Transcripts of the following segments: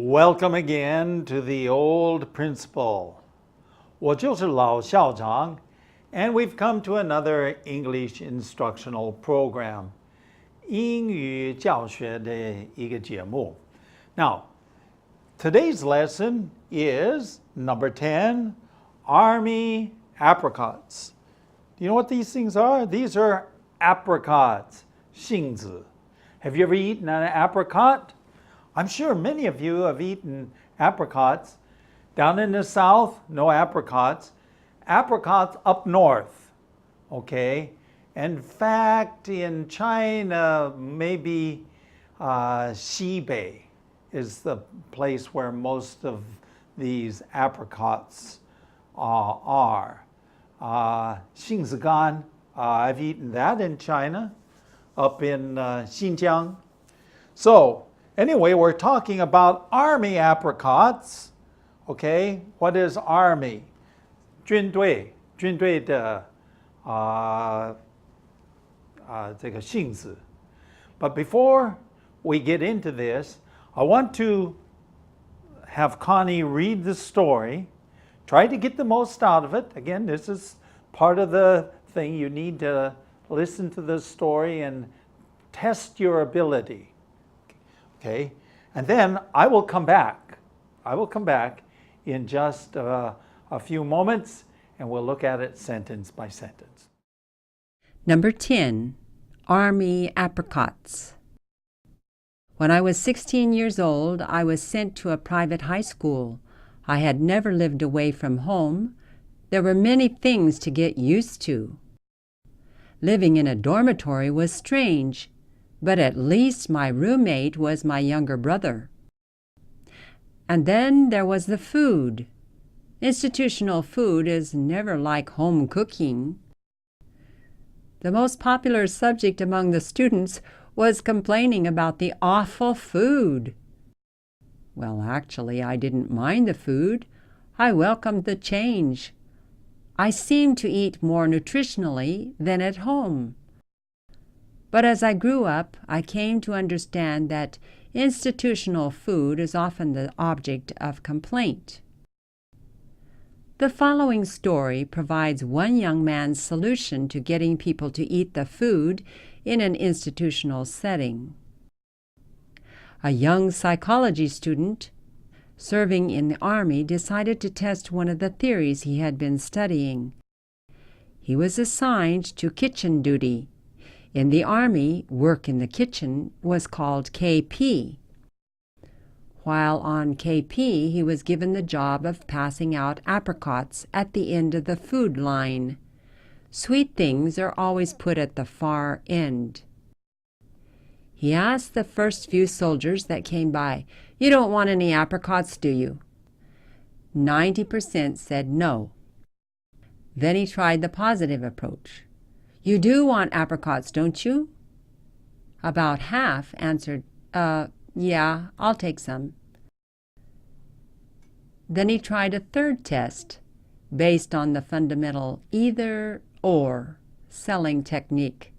Welcome again to the old principal. 我就是老校长, and we've come to another English instructional program. 英语教学的一个节目. Now, today's lesson is number 10, Army apricots. Do you know what these things are? These are apricots, 杏子. Have you ever eaten an apricot? I'm sure many of you have eaten apricots. Down in the south, no apricots. Apricots up north, okay? In fact, in China, maybe Xibei is the place where most of these apricots are. 杏子干, I've eaten that in China, up in Xinjiang. So, anyway, we're talking about army apricots. Okay, what is army? 军队的这个杏子. But before we get into this, I want to have Connie read the story. Try to get the most out of it. Again, this is part of the thing. You need to listen to the story and test your ability. Okay, and then I will come back. In just a few moments, and we'll look at it sentence by sentence. Number 10, Army apricots. When I was 16 years old, I was sent to a private high school. I had never lived away from home. There were many things to get used to. Living in a dormitory was strange, but at least my roommate was my younger brother. And then there was the food. Institutional food is never like home cooking. The most popular subject among the students was complaining about the awful food. Well, actually, I didn't mind the food. I welcomed the change. I seemed to eat more nutritionally than at home. But as I grew up, I came to understand that institutional food is often the object of complaint. The following story provides one young man's solution to getting people to eat the food in an institutional setting. A young psychology student serving in the Army decided to test one of the theories he had been studying. He was assigned to kitchen duty. In the Army, work in the kitchen was called KP. While on KP, he was given the job of passing out apricots at the end of the food line. Sweet things are always put at the far end. He asked the first few soldiers that came by, "You don't want any apricots, do you?" 90% said no. Then he tried the positive approach. "You do want apricots, don't you?" About half answered, yeah, I'll take some. Then he tried a third test, based on the fundamental either-or selling technique.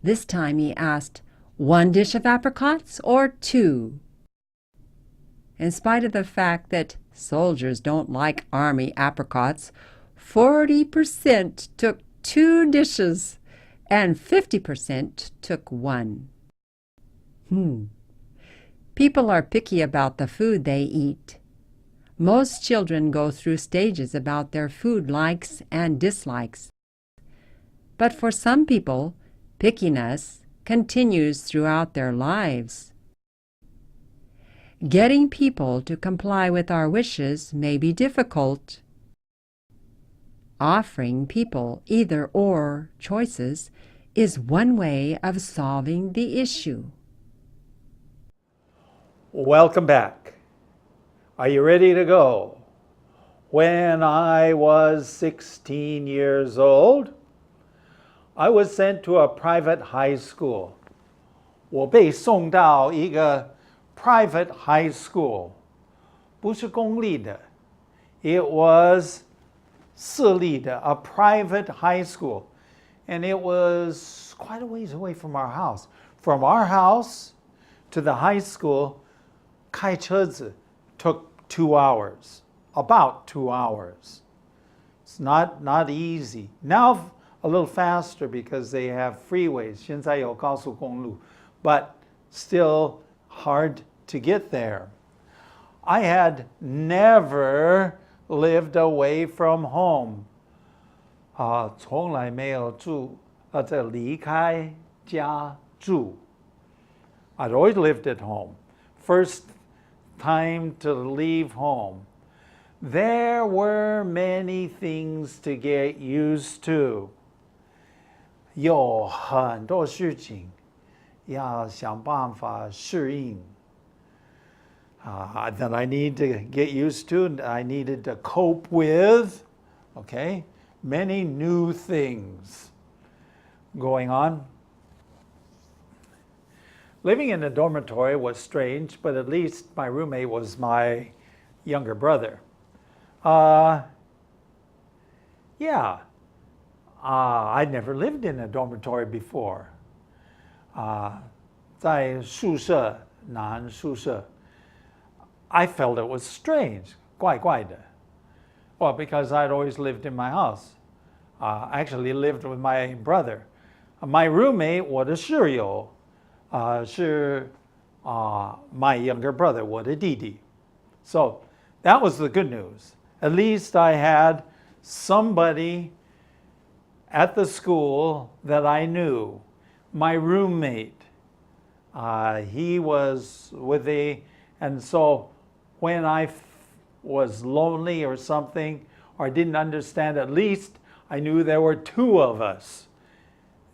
This time he asked, 1 dish of apricots or 2? In spite of the fact that soldiers don't like Army apricots, 40% took 2 dishes and 50% took 1. People are picky about the food they eat. Most children go through stages about their food likes and dislikes. But for some people, pickiness continues throughout their lives. Getting people to comply with our wishes may be difficult. Offering people either-or choices is one way of solving the issue. Welcome back. Are you ready to go? When I was 16 years old, I was sent to a private high school. 我被送到一个 private high school. 不是公立的. It was 私立的, a private high school. And it was quite a ways away from our house. From our house to the high school, 开车子 took 2 hours, about 2 hours. It's not easy. Now a little faster because they have freeways. 现在有高速公路, but still hard to get there. I had never lived away from home. 从来没有住离开家住. I'd always lived at home. First time to leave home. There were many things to get used to. 有很多事情要想办法适应. That I need to get used to, and I needed to cope with. Okay, many new things going on. Living in a dormitory was strange, but at least my roommate was my younger brother. I'd never lived in a dormitory before. 在宿舍，男宿舍, I felt it was strange, 怪怪的. Well, because I'd always lived in my house. I actually lived with my brother. My roommate, 我的室友, 是 my younger brother, 我的弟弟. So that was the good news. At least I had somebody at the school that I knew. My roommate, he was with me, and so when I was lonely or something, or I didn't understand, at least I knew there were 2 of us.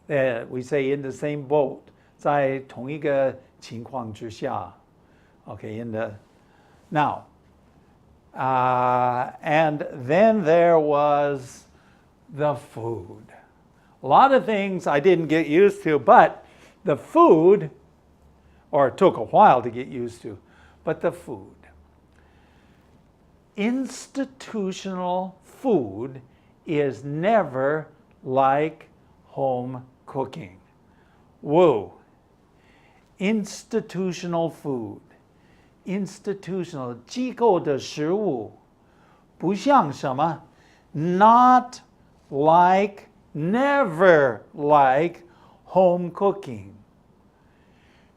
We say in the same boat. 在同一个情况之下. Okay, now, and then there was the food. A lot of things I didn't get used to, but the food, or it took a while to get used to, but the food. Institutional food is never like home cooking. Whoa. Institutional food. Institutional 机构的食物不像什么 not like, never like home cooking.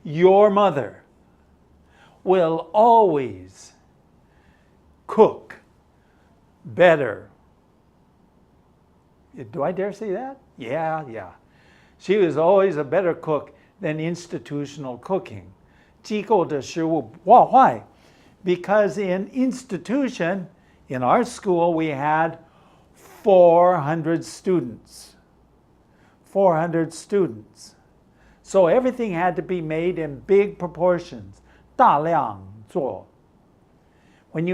Your mother will always cook better. Do I dare say that? Yeah. She was always a better cook than institutional cooking. 机构的食物. Why? Because in institution, in our school, we had 400 students. 400 students. So everything had to be made in big proportions. 大量做. When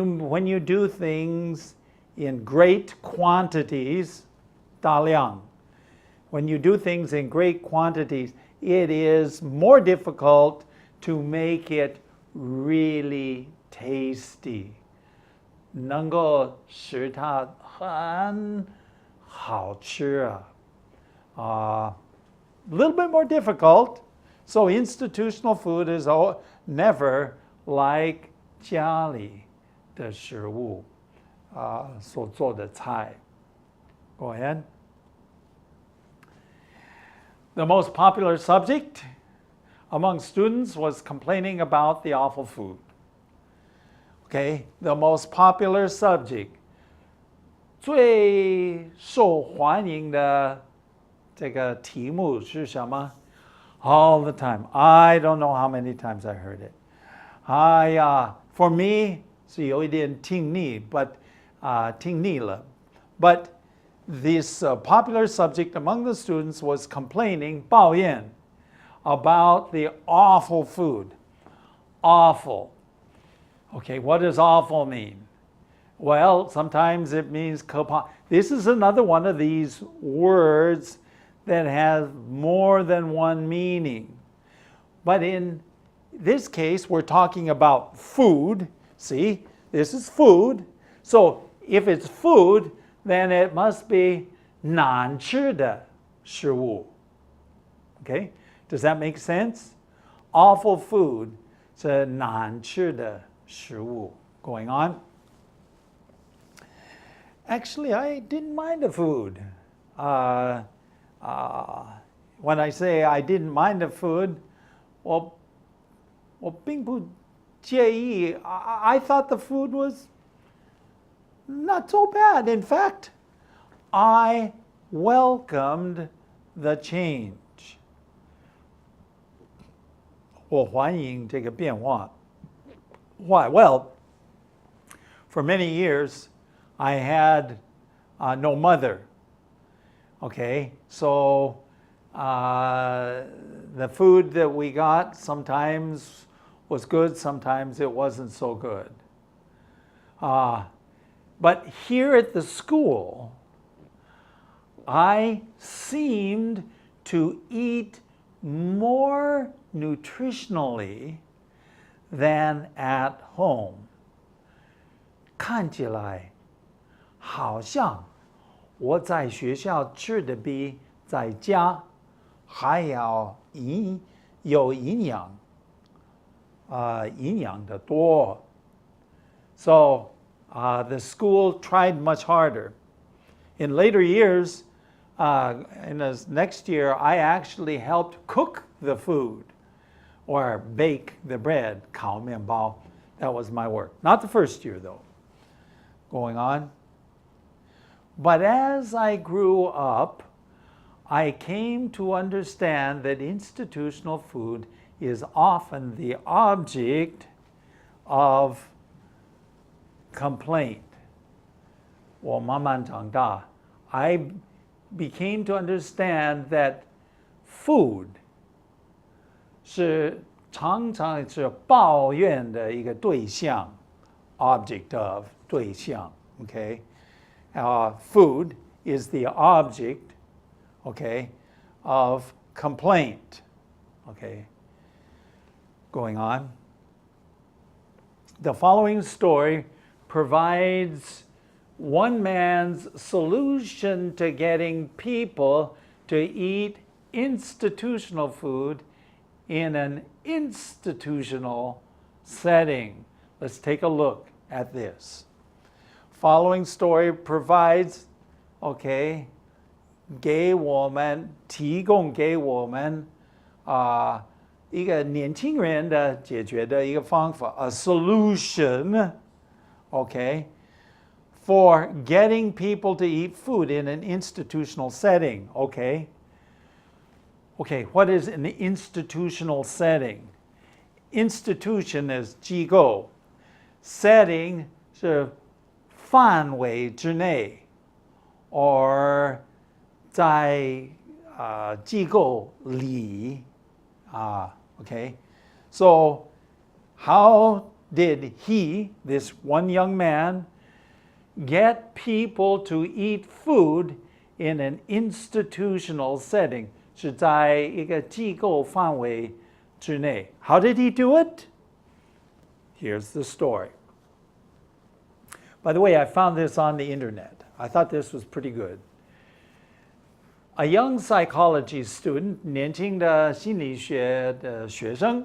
you do things in great quantities, 大量. When you do things in great quantities, it is more difficult to make it really tasty. 能够使它很好吃. A little bit more difficult. So institutional food is never like 家里的食物所做的菜. Go ahead. The most popular subject among students was complaining about the awful food. Okay, the most popular subject. 最受欢迎的这个题目是什么? All the time. I don't know how many times I heard it. For me, 是有一点听腻, but 听腻了. But this popular subject among the students was complaining, 抱怨, about the awful food. Awful. Okay, what does awful mean? Well, sometimes it means 可怕. This is another one of these words that has more than one meaning. But in this case, we're talking about food. See, this is food. So if it's food, then it must be 难吃的食物. Okay? Does that make sense? Awful food. 这难吃的食物 going on. Actually, I didn't mind the food. When I say I didn't mind the food, 我并不介意. I thought the food was not so bad. In fact, I welcomed the change. 我欢迎这个变化. Why? Well, for many years, I had no mother. Okay, so the food that we got sometimes was good, sometimes it wasn't so good. But here at the school, I seemed to eat more nutritionally than at home. 看起来好像我在学校吃的比在家还要有营养的多. So the school tried much harder. In later years, in the next year, I actually helped cook the food or bake the bread, 烤面包. That was my work. Not the first year, though. Going on. But as I grew up, I came to understand that institutional food is often the object of complaint. 我慢慢长大, I became to understand that food 是常常是抱怨的一个对象, object of 对象, okay? Food is the object, okay, of complaint, okay? Going on. The following story provides one man's solution to getting people to eat institutional food in an institutional setting. Let's take a look at this. Following story provides, okay, 给我们提供给我们一个年轻人的解决的一个方法, a solution, okay, for getting people to eat food in an institutional setting, okay? Okay, what is an institutional setting? Institution is 机构, setting 是范围之内 or 在机构里 okay? So how did he, this one young man, get people to eat food in an institutional setting? 是在一个机构范围之内. How did he do it? Here's the story. By the way, I found this on the internet. I thought this was pretty good. A young psychology student, 年轻的心理学的学生,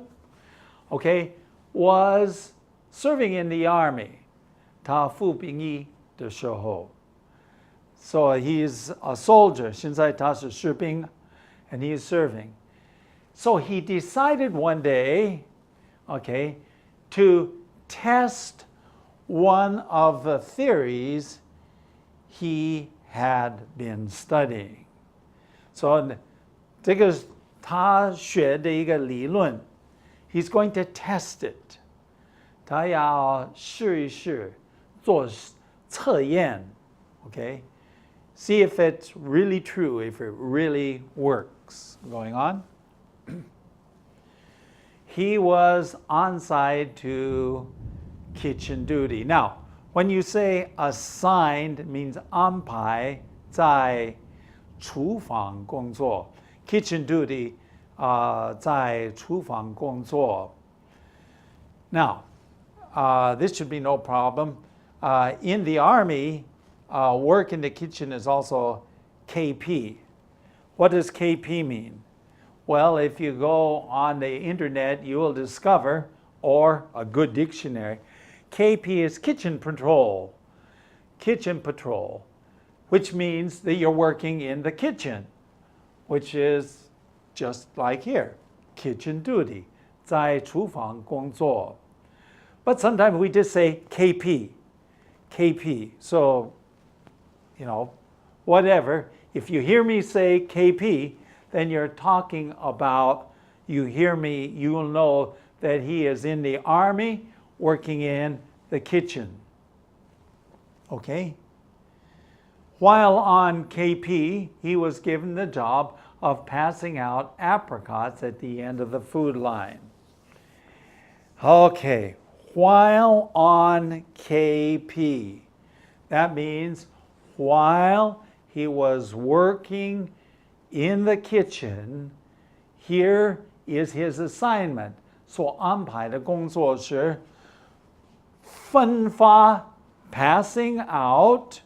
okay, was serving in the army. 他服兵役的时候. So he's a soldier. 现在他是士兵, and he is serving. So he decided one day, okay, to test one of the theories he had been studying. So 这个他学的一个理论, he's going to test it. 他要试一试, 做测验, okay? See if it's really true, if it really works. Going on. He was assigned to kitchen duty. Now, when you say assigned, it means 安排在厨房工作. Kitchen duty 在厨房工作. Now, this should be no problem. In the Army, work in the kitchen is also KP. What does KP mean? Well, if you go on the internet, you will discover or a good dictionary, KP is kitchen patrol. Kitchen patrol, which means that you're working in the kitchen, which is just like here, kitchen duty, 在厨房工作. But sometimes we just say KP, KP. So, whatever. If you hear me say KP, then you're talking about, you hear me, you will know that he is in the army working in the kitchen. Okay? While on KP, he was given the job of passing out apricots at the end of the food line. Okay, while on KP, that means while he was working in the kitchen, here is his assignment. 所安排的工作是分发 passing out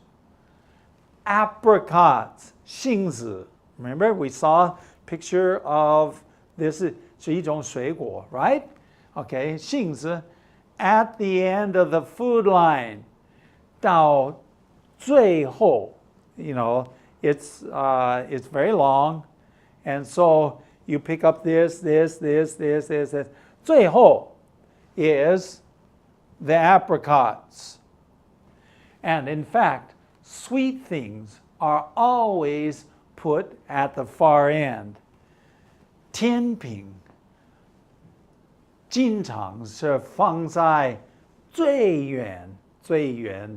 apricots 杏子. Remember we saw picture of this 是一种水果, right? Okay, 杏子 at the end of the food line 到最后, it's very long, and so you pick up this. 最后 is the apricots. And in fact, sweet things are always put at the far end. 甜品经常是放在最远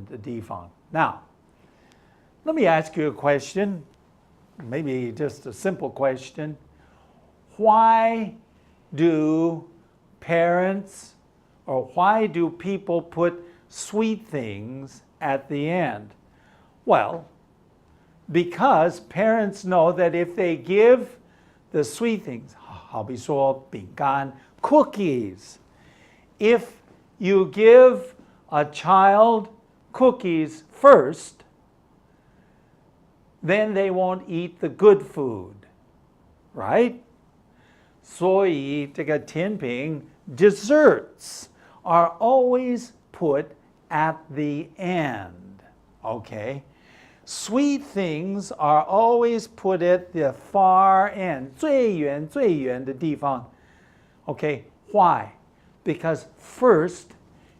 的地方. Now, let me ask you a question, maybe just a simple question. Why do parents or why do people put sweet things at the end? Well, because parents know that if they give the sweet things, 好比说饼干, cookies, if you give a child cookies first, then they won't eat the good food, right? 所以这个甜品 desserts are always put at the end, okay? Sweet things are always put at the far end, 最远的地方. Okay, why? Because first,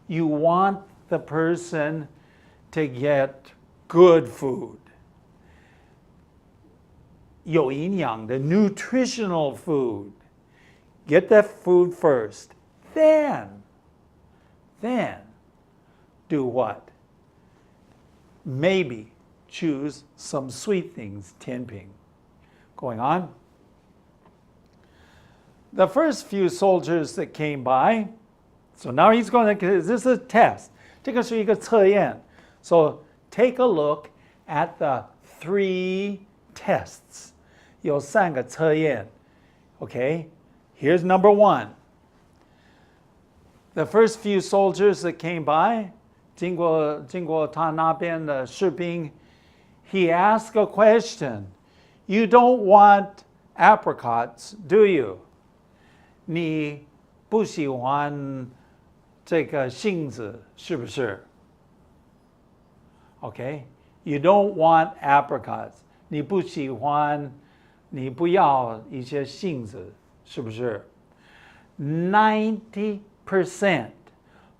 you want the person to get good food. 有营养的 nutritional food. Get that food first. Then do what? Maybe choose some sweet things, 甜品. Going on. The first few soldiers that came by, so now he's going to, this is a test. 这个是一个测验. So take a look at the 3 tests. 有3个测验. Okay, here's number 1. The first few soldiers that came by, 经过他那边的士兵, he asked a question. You don't want apricots, do you? 你不喜欢这个杏子，是不是? Okay, you don't want apricots. 你不喜欢，你不要一些杏子，是不是? 90%,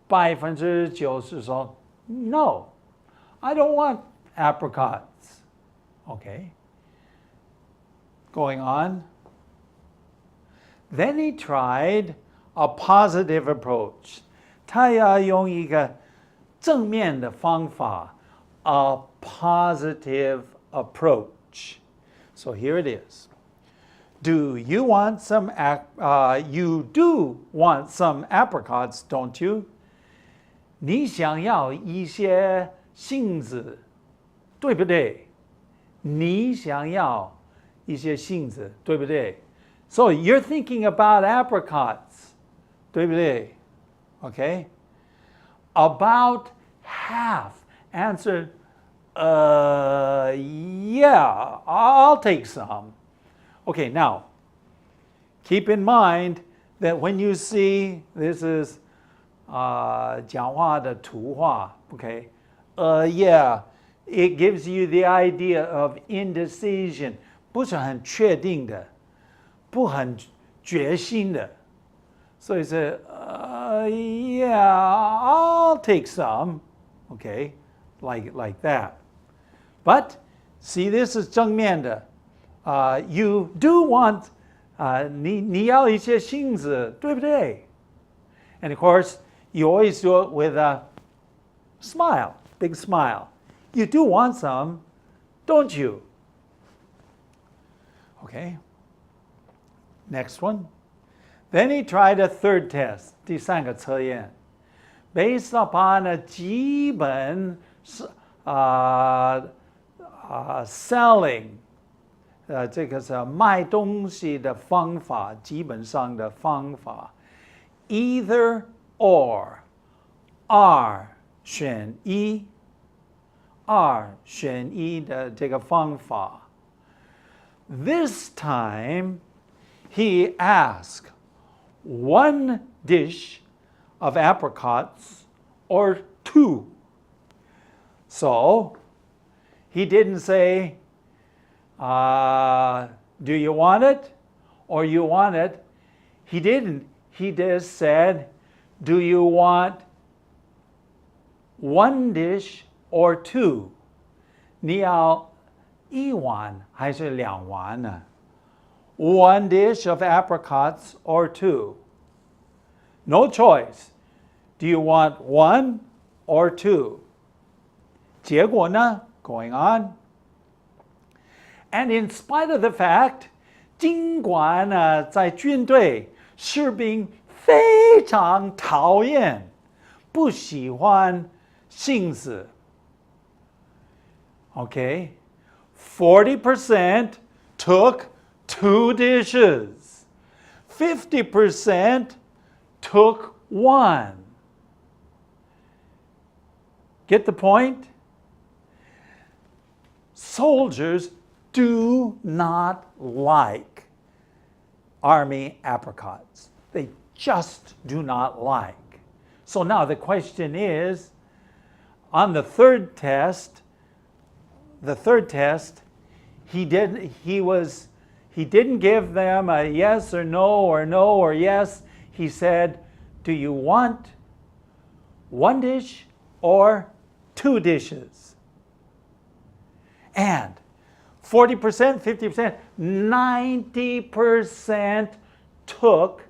90%说 No, I don't want apricots. Okay. Going on. Then he tried a positive approach. 他要用一个正面的方法, a positive approach. So here it is. Do you want some, you do want some apricots, don't you? 你想要一些杏子，对不对？你想要一些杏子，对不对？ So you're thinking about apricots, 对不对? Okay? About half answered, yeah, I'll take some. Okay, now, keep in mind that when you see, this is 讲话的图画 okay yeah it gives you the idea of indecision 不是很确定的不很决心的所以是yeah I'll take some okay like that but see this is 正面的you do want 你要一些性子对不对 and of course you always do it with a smile, big smile. You do want some, don't you? Okay. Next one. Then he tried a third test, 第三个测验 based upon a 基本selling 这个是卖东西的方法基本上的方法 either or R 选一 R 选一的这个方法 This time he asked one dish of apricots or two. So he didn't say do you want it or you want it. He didn't. He just said do you want one dish or two? 你要一碗还是两碗呢 One dish of apricots or two? No choice. Do you want one or two? 结果呢 Going on. And in spite of the fact, 尽管呢在军队士兵非常讨厌不喜欢杏子 Okay, 40% took two dishes. 50% took one. Get the point? Soldiers do not like army apricots. They just do not like. So now the question is, on the third test, he didn't give them a yes or no or yes. He said, do you want one dish or two dishes? And 40%, 50%, 90% took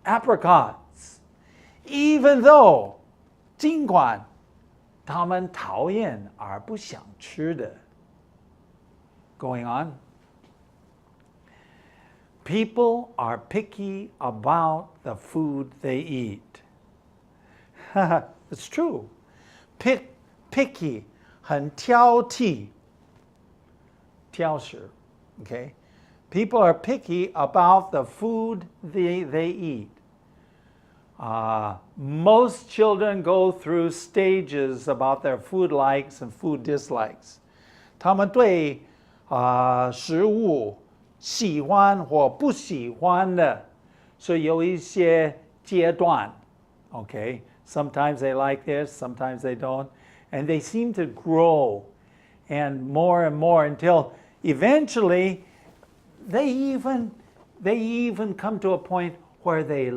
apricots. Even though 尽管他们讨厌而不想吃的 Going on. People are picky about the food they eat. It's true. Picky, 很挑剔 挑食 Okay? People are picky about the food they eat. Most children go through stages about their food likes and food dislikes. 他们对食物喜欢或不喜欢的是有一些阶段 Okay? Sometimes they like this, sometimes they don't. And they seem to grow and more until eventually they even come to a point where they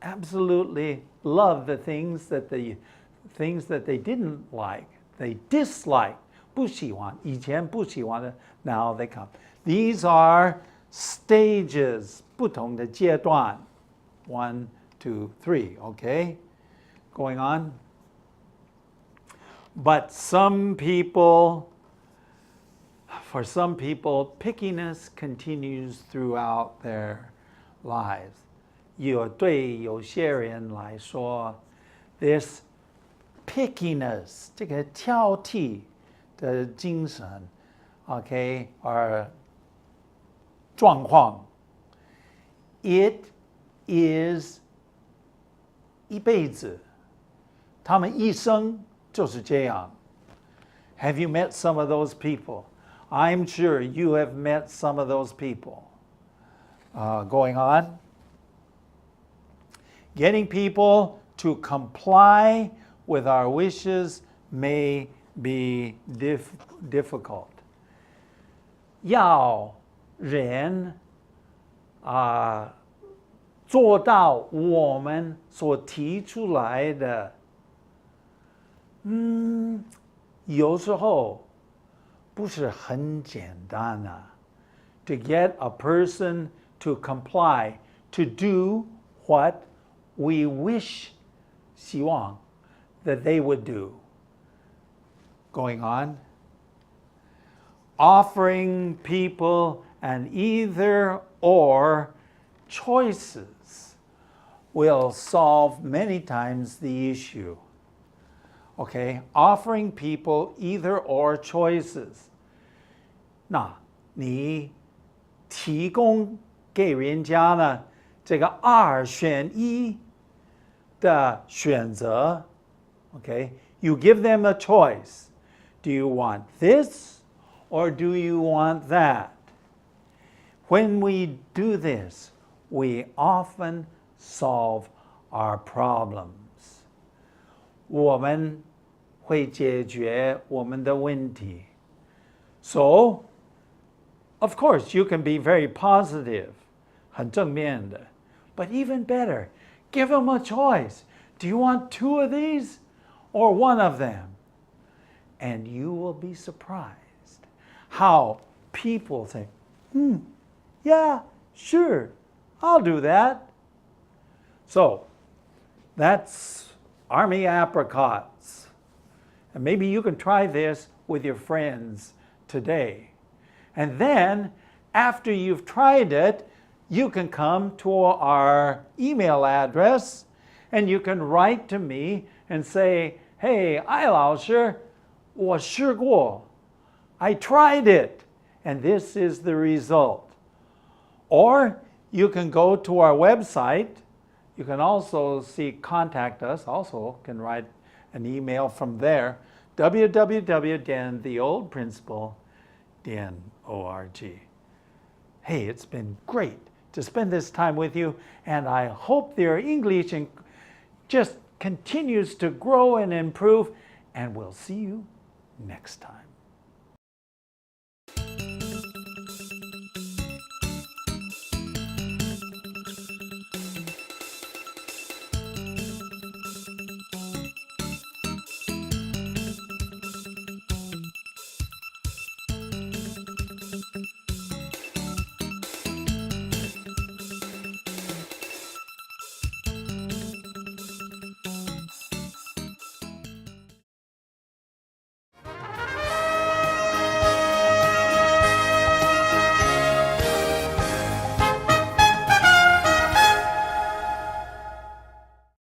absolutely love the things that they didn't like, they dislike. 不喜欢以前不喜欢的 now they come. These are stages 不同的阶段 1, 2, 3 Okay? Going on. But for some people, pickiness continues throughout their lives. 对有些人来说 this pickiness 这个挑剔的精神 Okay, or 状况 it is 一辈子他们一生就是这样 Have you met some of those people? I'm sure you have met some of those people. Going on. Getting people to comply with our wishes may be difficult. 要人做到我们所提出来的，有时候不是很简单啊。To get a person to comply, to do what we wish, 希望 that they would do. Going on. Offering people an either or choices will solve many times the issue. Okay, offering people either or choices. 那你提供给人家呢这个二选一的选择 Okay, you give them a choice. Do you want this or do you want that? When we do this, we often solve our problems. 我们会解决我们的问题。So, of course, you can be very positive, 很正面的. But even better, give them a choice. Do you want 2 of these or 1 of them? And you will be surprised how people think, yeah, sure, I'll do that. So, that's Army apricots. And maybe you can try this with your friends today. And then, after you've tried it, you can come to our email address and you can write to me and say, hey, 艾老师，我试过. I tried it, and this is the result. Or you can go to our website. You can also contact us, also can write an email from there, www.theoldprinciple.org. Hey, it's been great to spend this time with you, and I hope your English just continues to grow and improve, and we'll see you next time.